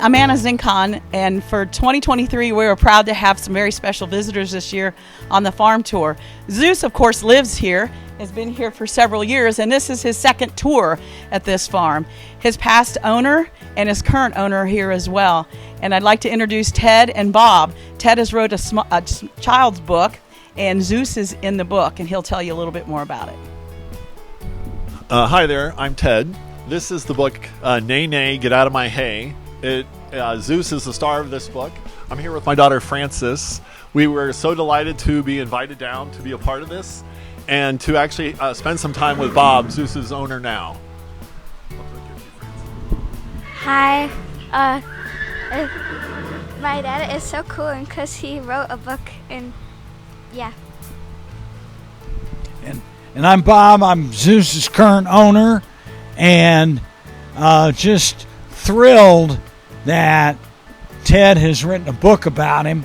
I'm Anna Zinkon, and for 2023, we were proud to have some very special visitors this year on the farm tour. Zeus, of course, lives here, has been here for several years, and this is his second tour at this farm. His past owner and his current owner are here as well. And I'd like to introduce Ted and Bob. Ted has wrote a child's book, and Zeus is in the book, and he'll tell you a little bit more about it. Hi there, I'm Ted. This is the book, Nay Nay, Get Out of My Hay. Zeus is the star of this book. I'm here with my daughter Frances. We were so delighted to be invited down to be a part of this and to actually spend some time with Bob, Zeus's owner now. Hi. My dad is so cool because he wrote a book, and yeah. And I'm Bob. I'm Zeus's current owner, and just thrilled that Ted has written a book about him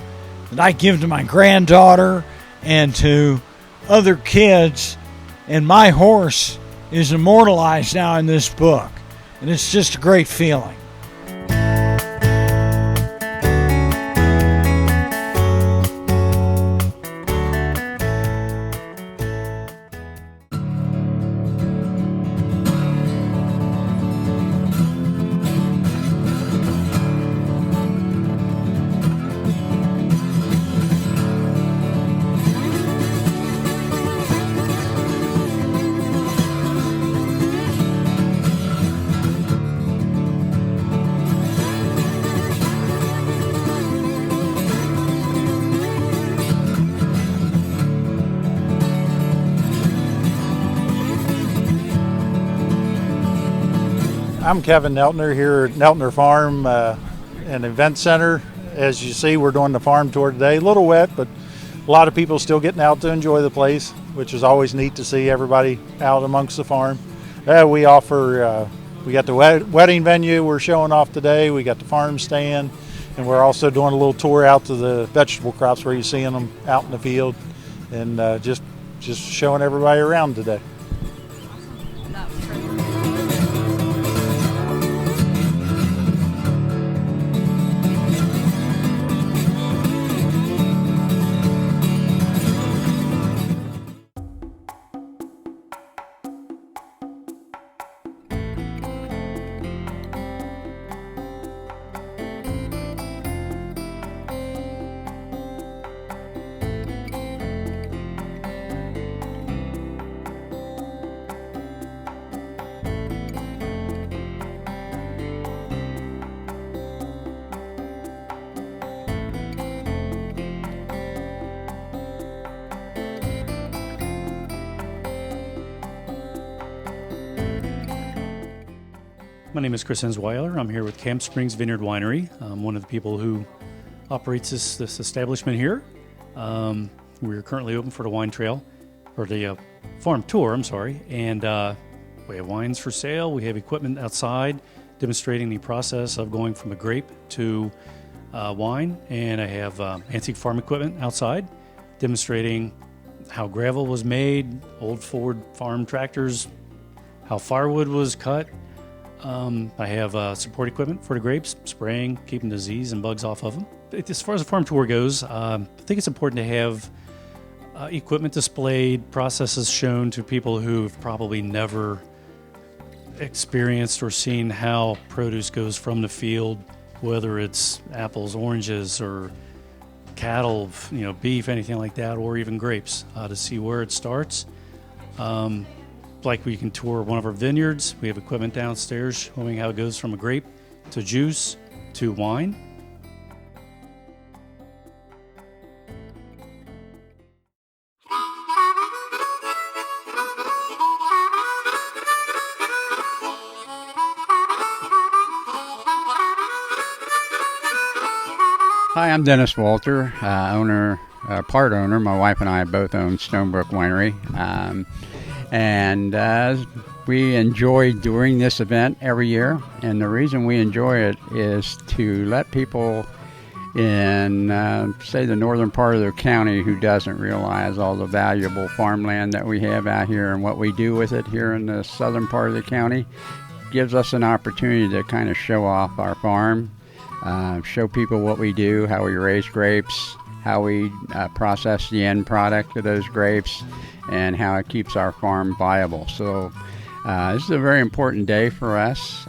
that I give to my granddaughter and to other kids, and my horse is immortalized now in this book, and it's just a great feeling. I'm Kevin Neltner here at Neltner Farm and Event Center. As you see, we're doing the farm tour today. A little wet, but a lot of people still getting out to enjoy the place, which is always neat to see everybody out amongst the farm. We offer, we got the wedding venue we're showing off today. We got the farm stand, and we're also doing a little tour out to the vegetable crops where you're seeing them out in the field, and just showing everybody around today. My name is Chris Ensweiler. I'm here with Camp Springs Vineyard Winery. I'm one of the people who operates this establishment here. We're currently open for the wine trail, or the farm tour, I'm sorry. And we have wines for sale. We have equipment outside demonstrating the process of going from a grape to wine. And I have antique farm equipment outside demonstrating how gravel was made, old Ford farm tractors, how firewood was cut. I have support equipment for the grapes, spraying, keeping disease and bugs off of them. As far as the farm tour goes, I think it's important to have equipment displayed, processes shown to people who've probably never experienced or seen how produce goes from the field, whether it's apples, oranges, or cattle, beef, anything like that, or even grapes, to see where it starts. Like we can tour one of our vineyards. We have equipment downstairs showing how it goes from a grape to juice to wine. Hi, I'm Dennis Walter, part owner. My wife and I both own Stonebrook Winery. And we enjoy doing this event every year, and the reason we enjoy it is to let people in, say, the northern part of the county who doesn't realize all the valuable farmland that we have out here and what we do with it here in the southern part of the county. Gives us an opportunity to kind of show off our farm show people what we do, how we raise grapes, how we process the end product of those grapes, and how it keeps our farm viable. So this is a very important day for us,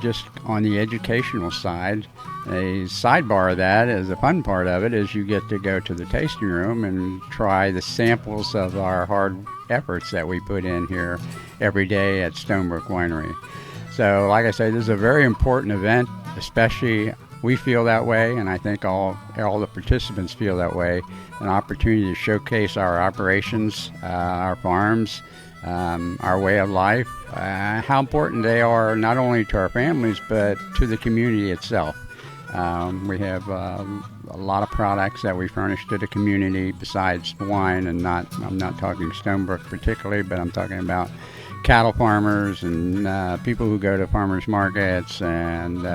just on the educational side. A sidebar of that is the fun part of it is you get to go to the tasting room and try the samples of our hard efforts that we put in here every day at Stonebrook Winery. So like I say, this is a very important event, especially we feel that way, and I think all the participants feel that way. An opportunity to showcase our operations, our farms, our way of life, how important they are not only to our families but to the community itself. We have a lot of products that we furnish to the community besides wine, and I'm not talking Stonebrook particularly, but I'm talking about cattle farmers and people who go to farmers markets and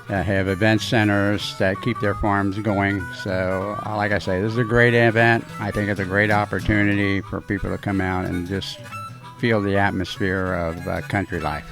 have event centers that keep their farms going. So like I say, this is a great event. I think it's a great opportunity for people to come out and just feel the atmosphere of country life.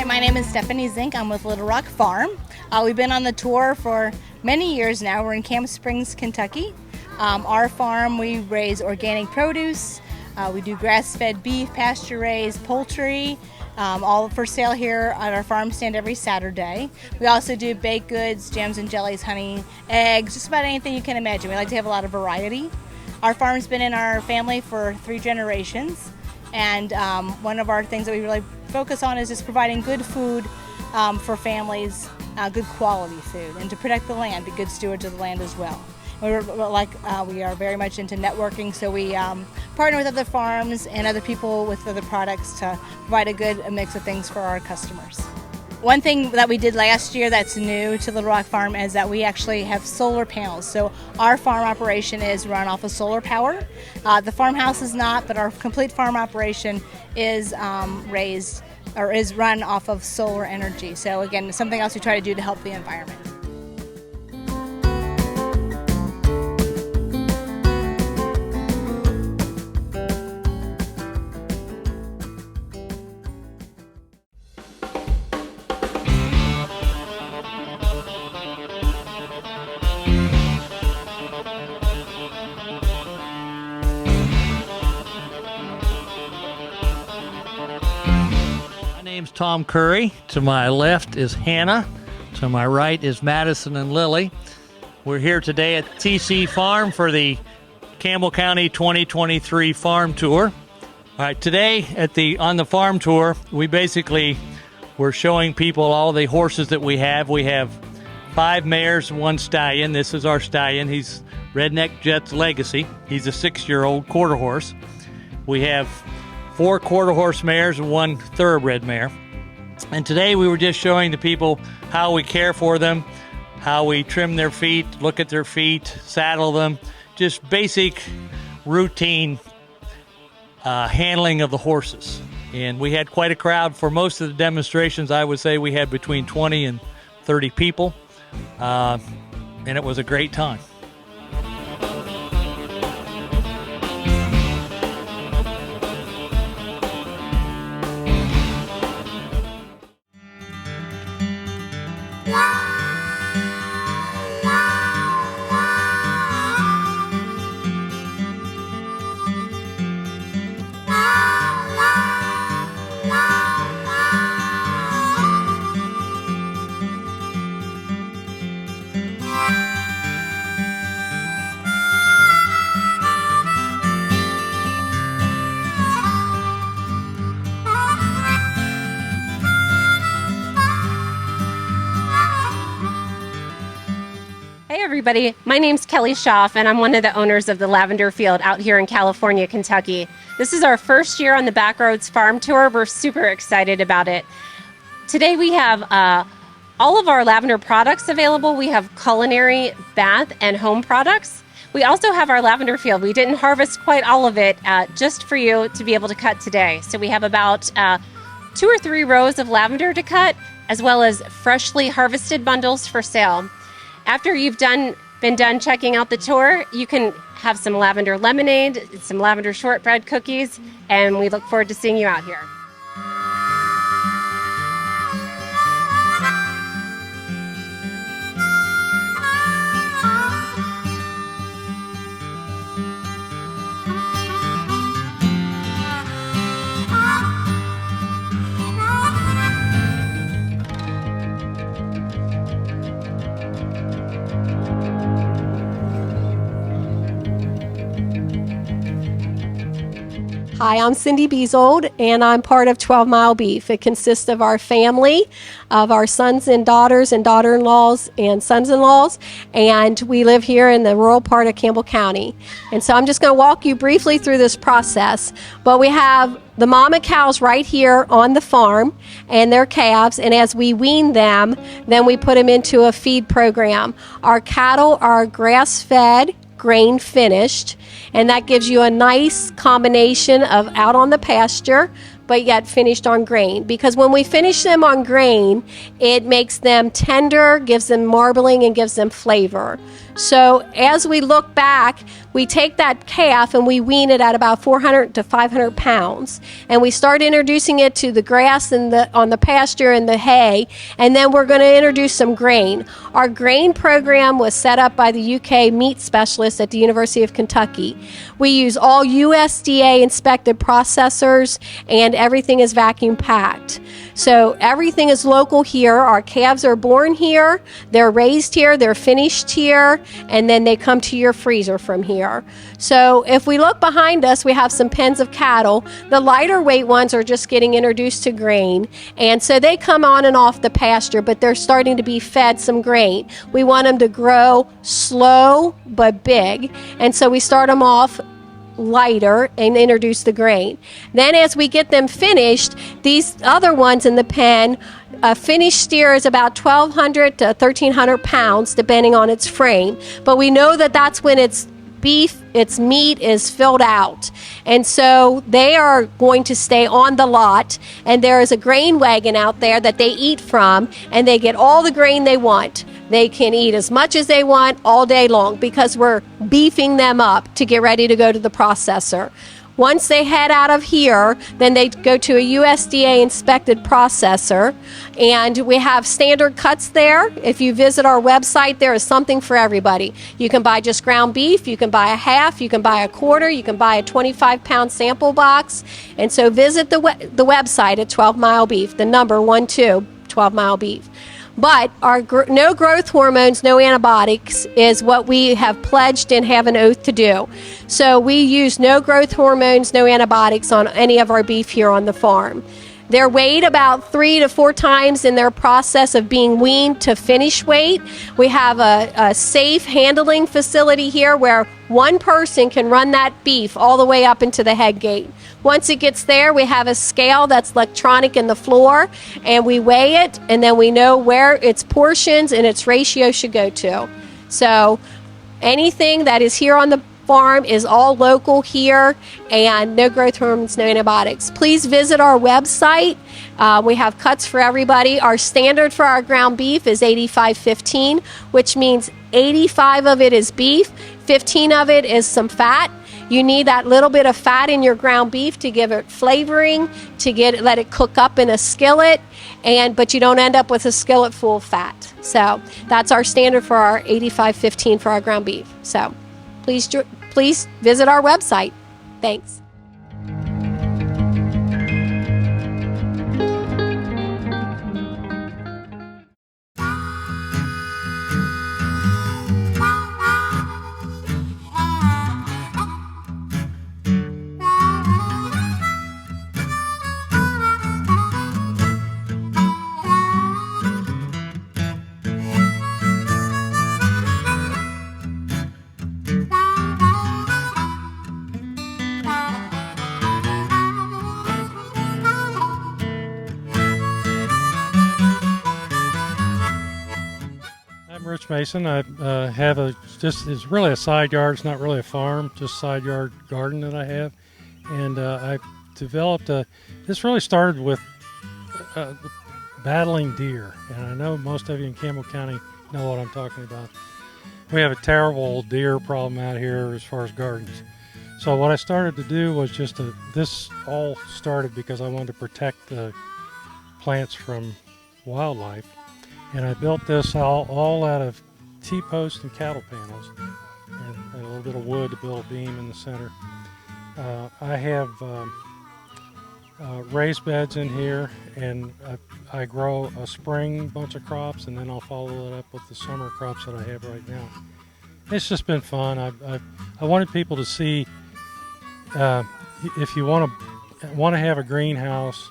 My name is Stephanie Zink. I'm with Little Rock Farm. We've been on the tour for many years now. We're in Camp Springs, Kentucky. Our farm, we raise organic produce. We do grass-fed beef, pasture-raised poultry, all for sale here at our farm stand every Saturday. We also do baked goods, jams and jellies, honey, eggs, just about anything you can imagine. We like to have a lot of variety. Our farm's been in our family for 3 generations. And one of our things that we really focus on is just providing good food for families, good quality food, and to protect the land, be good stewards of the land as well. We are very much into networking, so we partner with other farms and other people with other products to provide a mix of things for our customers. One thing that we did last year that's new to Little Rock Farm is that we actually have solar panels. So our farm operation is run off of solar power. The farmhouse is not, but our complete farm operation is is run off of solar energy. So again, something else we try to do to help the environment. My name's Tom Curry. To my left is Hannah. To my right is Madison and Lily. We're here today at TC Farm for the Campbell County 2023 Farm Tour. All right, today on the farm tour, we're showing people all the horses that we have. We have 5 mares and 1 stallion. This is our stallion. He's Redneck Jet's Legacy. He's a 6-year-old quarter horse. We have 4 quarter horse mares and 1 thoroughbred mare. And today we were just showing the people how we care for them, how we trim their feet, look at their feet, saddle them, just basic routine handling of the horses. And we had quite a crowd for most of the demonstrations. I would say we had between 20 and 30 people, and it was a great time. Hey everybody, my name's Kelly Schaff and I'm one of the owners of the Lavender Field out here in California, Kentucky. This is our first year on the Backroads Farm Tour. We're super excited about it. Today we have all of our lavender products available. We have culinary, bath, and home products. We also have our lavender field. We didn't harvest quite all of it just for you to be able to cut today. So we have about 2 or 3 rows of lavender to cut, as well as freshly harvested bundles for sale. After you've been done checking out the tour, you can have some lavender lemonade, some lavender shortbread cookies, and we look forward to seeing you out here. Hi, I'm Cindy Beasold, and I'm part of 12 Mile Beef. It consists of our family, of our sons and daughters and daughter-in-laws and sons-in-laws, and we live here in the rural part of Campbell County. And so I'm just going to walk you briefly through this process. But we have the mama cows right here on the farm and their calves, and as we wean them, then we put them into a feed program. Our cattle are grass-fed, grain finished, and that gives you a nice combination of out on the pasture but yet finished on grain, because when we finish them on grain, it makes them tender, gives them marbling, and gives them flavor. So as we look back, we take that calf and we wean it at about 400 to 500 pounds, and we start introducing it to the grass and on the pasture and the hay, and then we're going to introduce some grain. Our grain program was set up by the UK meat specialists at the University of Kentucky. We use all USDA inspected processors, and everything is vacuum packed. So everything is local here. Our calves are born here, they're raised here, they're finished here, and then they come to your freezer from here. So if we look behind us, we have some pens of cattle. The lighter weight ones are just getting introduced to grain, and so they come on and off the pasture, but they're starting to be fed some grain. We want them to grow slow but big, and so we start them off lighter and introduce the grain. Then as we get them finished, these other ones in the pen, a finished steer is about 1,200 to 1,300 pounds depending on its frame, but we know that that's when its beef, its meat is filled out, and so they are going to stay on the lot, and there is a grain wagon out there that they eat from, and they get all the grain they want. They can eat as much as they want all day long because we're beefing them up to get ready to go to the processor. Once they head out of here, then they go to a USDA inspected processor, and we have standard cuts there. If you visit our website, there is something for everybody. You can buy just ground beef, you can buy a half, you can buy a quarter, you can buy a 25-pound sample box. And so visit the website at 12 Mile Beef, the number 12, 12 Mile Beef. But our no growth hormones, no antibiotics is what we have pledged and have an oath to do. So we use no growth hormones, no antibiotics on any of our beef here on the farm. They're weighed about 3 to 4 times in their process of being weaned to finish weight. We have a safe handling facility here where one person can run that beef all the way up into the head gate. Once it gets there, we have a scale that's electronic in the floor, and we weigh it, and then we know where its portions and its ratio should go to. So anything that is here on the farm is all local here, and no growth hormones, no antibiotics. Please visit our website. We have cuts for everybody. Our standard for our ground beef is 85-15, which means 85 of it is beef, 15 of it is some fat. You need that little bit of fat in your ground beef to give it flavoring, to let it cook up in a skillet, but you don't end up with a skillet full of fat. So that's our standard for our 85-15 for our ground beef. So please visit our website. Thanks. Rich Mason. I have it's really a side yard. It's not really a farm, just side yard garden that I have. And I developed this really started with battling deer. And I know most of you in Campbell County know what I'm talking about. We have a terrible deer problem out here as far as gardens. So what I started to do was this all started because I wanted to protect the plants from wildlife. And I built this all out of T-posts and cattle panels and a little bit of wood to build a beam in the center. I have raised beds in here, and I grow a spring bunch of crops, and then I'll follow it up with the summer crops that I have right now. It's just been fun. I wanted people to see if you want to have a greenhouse,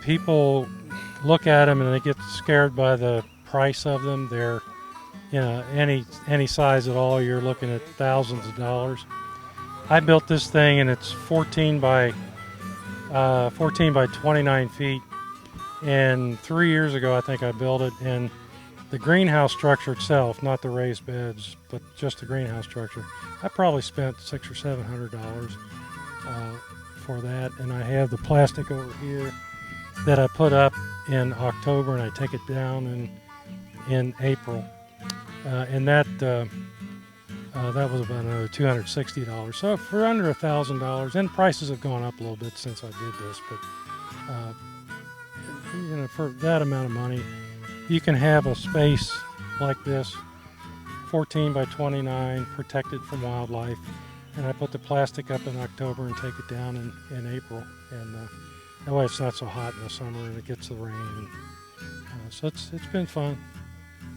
people look at them and they get scared by the price of them. They're, any size at all, you're looking at thousands of dollars. I built this thing and it's 14 by 29 feet. And 3 years ago, I think I built it. And the greenhouse structure itself, not the raised beds, but just the greenhouse structure, I probably spent $600 or $700 for that. And I have the plastic over here that I put up in October, and I take it down in April, and that was about another $260. So for under $1,000, and prices have gone up a little bit since I did this, but for that amount of money, you can have a space like this, 14 by 29, protected from wildlife. And I put the plastic up in October and take it down in April, and that way it's not so hot in the summer and it gets the rain. And, so it's been fun.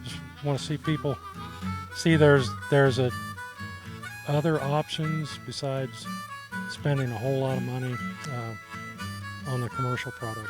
Just want to see people see there's other options besides spending a whole lot of money on the commercial products.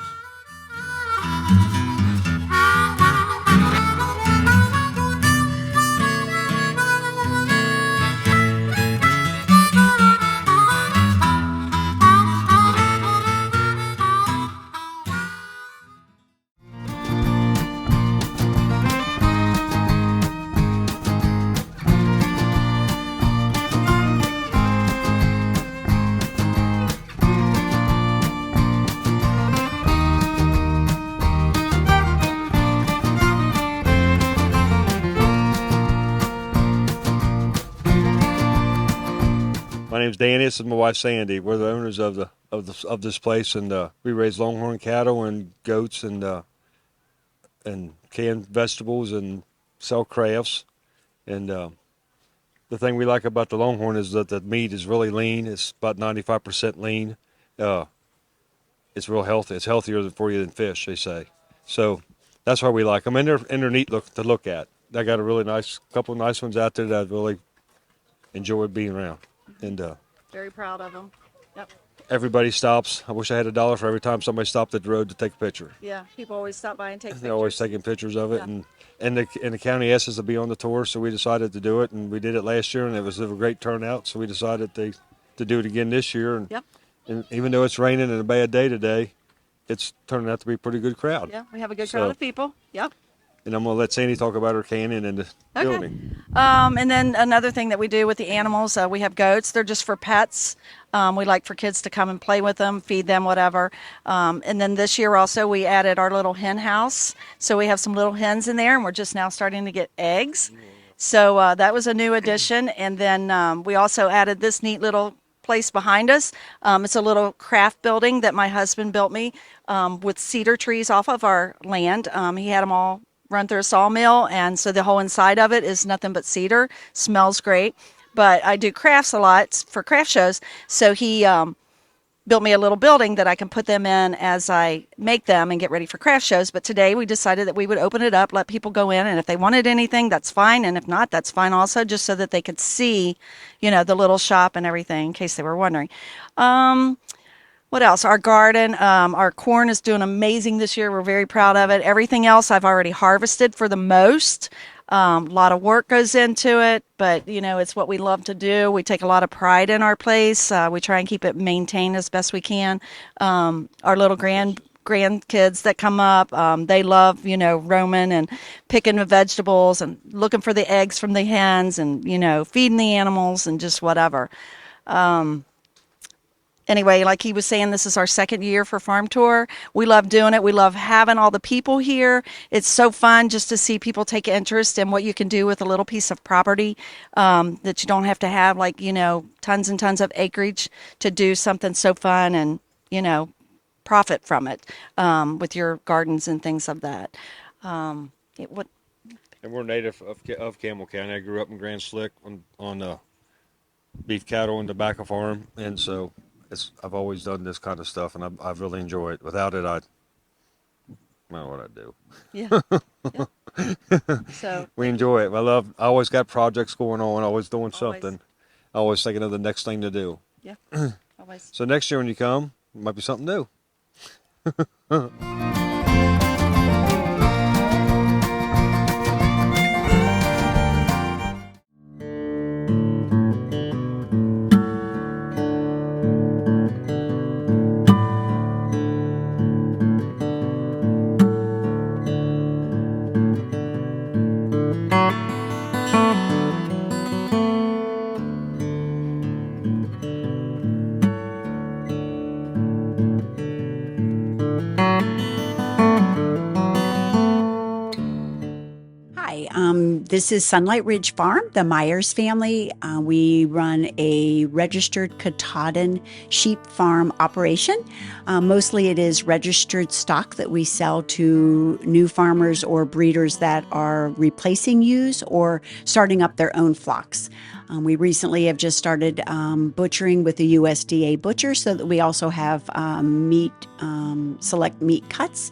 My name's Danny. This is my wife Sandy. We're the owners of this place, and we raise longhorn cattle and goats and canned vegetables and sell crafts. And the thing we like about the longhorn is that the meat is really lean. It's about 95% lean. It's real healthy. It's healthier for you than fish, they say. So that's why we like them, and they're neat to look at. I got a couple of nice ones out there that I really enjoy being around. And very proud of them. Yep. Everybody stops. I wish I had $1 for every time somebody stopped at the road to take a picture. Yeah, people always stop by and take pictures. They're always taking pictures of it, Yeah. and the county asked us to be on the tour, so we decided to do it, and we did it last year, and it was a great turnout. So we decided to do it again this year. And, Yep. And even though it's raining and a bad day today, it's turning out to be a pretty good crowd. Yeah, we have a good crowd of people. Yep. And I'm going to let Sandy talk about her canning and the building. And then another thing that we do with the animals, we have goats. They're just for pets. We like for kids to come and play with them, feed them, whatever. And then this year also we added our little hen house. So we have some little hens in there, and we're just now starting to get eggs. So that was a new addition. And then we also added this neat little place behind us. It's a little craft building that my husband built me with cedar trees off of our land. He had them all run through a sawmill, and so the whole inside of it is nothing but cedar. Smells great. But I do crafts a lot for craft shows, so he built me a little building that I can put them in as I make them and get ready for craft shows. But today we decided that we would open it up, let people go in, and if they wanted anything, that's fine, and if not, that's fine also, just so that they could see, the little shop and everything, in case they were wondering. What else? Our garden, our corn is doing amazing this year. We're very proud of it. Everything else I've already harvested for the most. A lot of work goes into it, but it's what we love to do. We take a lot of pride in our place. We try and keep it maintained as best we can. Our little grandkids that come up. They love, roaming and picking the vegetables and looking for the eggs from the hens and, feeding the animals and just whatever. Anyway, like he was saying, this is our second year for Farm Tour. We love doing it. We love having all the people here. It's so fun just to see people take interest in what you can do with a little piece of property, that you don't have to have tons and tons of acreage to do something so fun and, profit from it, with your gardens and things of that. And we're native of Campbell County. I grew up in Grand Slick on beef cattle and tobacco farm, and so I've always done this kind of stuff, and I've really enjoyed it. Without it, I don't know what I'd do. Yeah. So we enjoy it. I always got projects going on, always doing something, always thinking of the next thing to do. Yeah. Always. So next year when you come, it might be something new. This is Sunlight Ridge Farm, the Myers family. We run a registered Katahdin sheep farm operation. Mostly it is registered stock that we sell to new farmers or breeders that are replacing ewes or starting up their own flocks. We recently have just started butchering with the USDA butcher so that we also have select meat cuts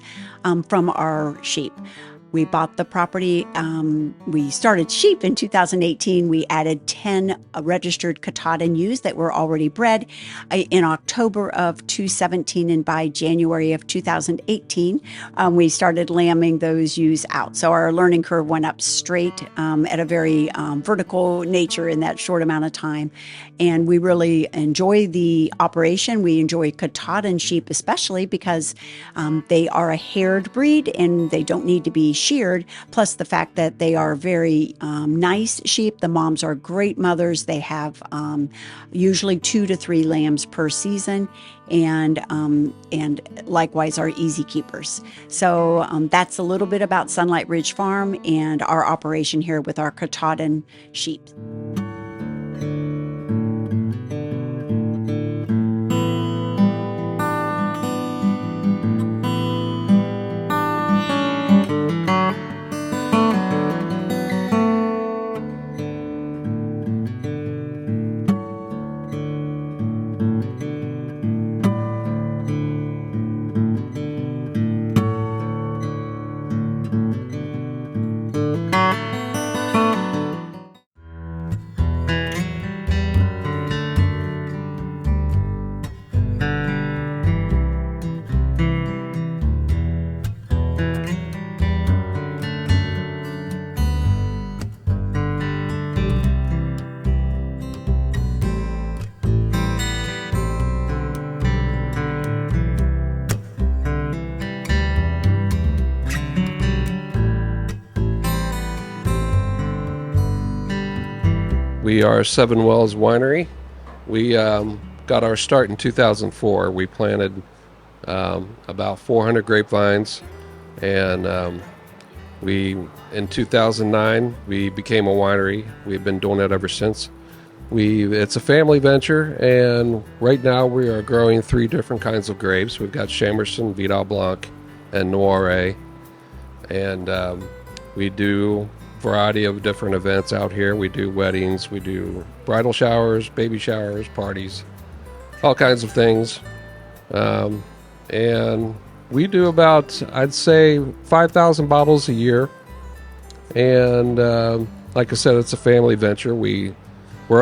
from our sheep. We bought the property. We started sheep in 2018. We added 10 registered Katahdin ewes that were already bred in October of 2017, and by January of 2018, we started lambing those ewes out. So our learning curve went up straight at a very vertical nature in that short amount of time. And we really enjoy the operation. We enjoy Katahdin sheep especially because they are a haired breed and they don't need to be sheared, plus the fact that they are very nice sheep. The moms are great mothers. They have usually 2 to 3 lambs per season, and likewise are easy keepers. So that's a little bit about Sunlight Ridge Farm and our operation here with our Katahdin sheep. We are Seven Wells Winery. We got our start in 2004. We planted about 400 grapevines, and in 2009 we became a winery. We've been doing it ever since. It's a family venture, and right now we are growing 3 different kinds of grapes. We've got Chamerson, Vidal Blanc, and Noire, and we do variety of different events out here. We do weddings, we do bridal showers, baby showers, parties, all kinds of things. And we do about, I'd say, 5,000 bottles a year. And like I said, it's a family venture. We're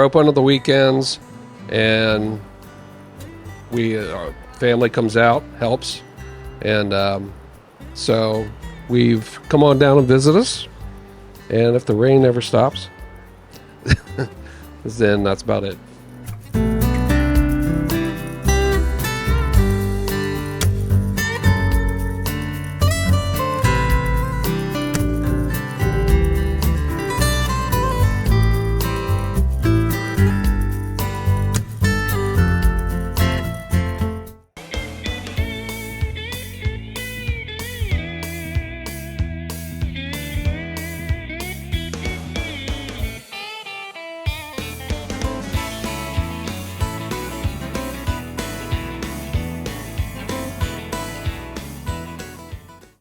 open on the weekends, and our family comes out, helps. And so come on down and visit us. And if the rain never stops, then that's about it.